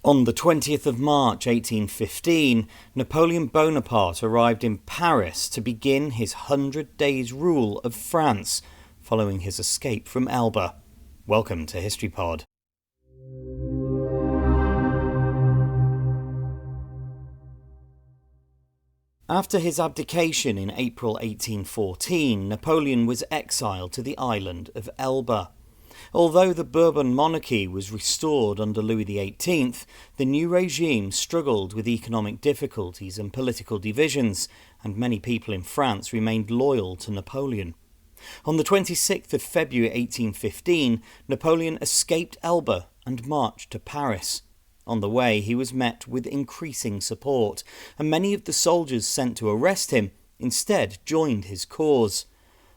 On the 20th of March 1815, Napoleon Bonaparte arrived in Paris to begin his 100 days rule of France, following his escape from Elba. Welcome to HistoryPod. After his abdication in April 1814, Napoleon was exiled to the island of Elba. Although the Bourbon monarchy was restored under Louis XVIII, the new regime struggled with economic difficulties and political divisions, and many people in France remained loyal to Napoleon. On the 26th of February 1815, Napoleon escaped Elba and marched to Paris. On the way, he was met with increasing support, and many of the soldiers sent to arrest him instead joined his cause.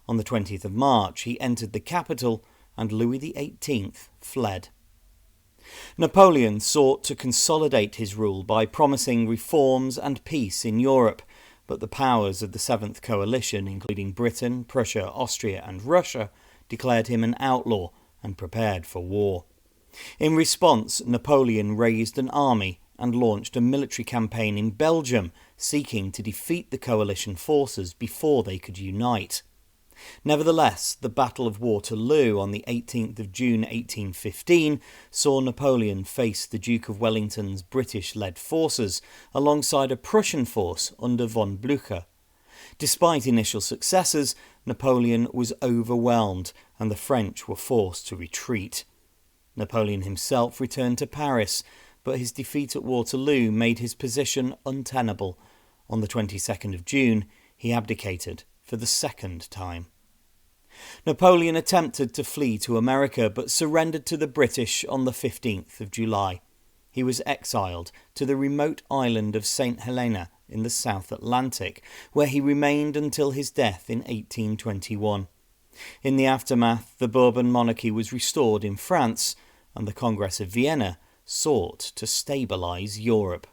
On the 20th of March, he entered the capital, and Louis XVIII fled. Napoleon sought to consolidate his rule by promising reforms and peace in Europe, but the powers of the Seventh Coalition, including Britain, Prussia, Austria and Russia, declared him an outlaw and prepared for war. In response, Napoleon raised an army and launched a military campaign in Belgium, seeking to defeat the coalition forces before they could unite. Nevertheless, the Battle of Waterloo on the 18th of June 1815 saw Napoleon face the Duke of Wellington's British-led forces alongside a Prussian force under von Blücher. Despite initial successes, Napoleon was overwhelmed and the French were forced to retreat. Napoleon himself returned to Paris, but his defeat at Waterloo made his position untenable. On the 22nd of June, he abdicated for the second time. Napoleon attempted to flee to America, but surrendered to the British on the 15th of July. He was exiled to the remote island of St. Helena in the South Atlantic, where he remained until his death in 1821. In the aftermath, the Bourbon monarchy was restored in France, and the Congress of Vienna sought to stabilise Europe.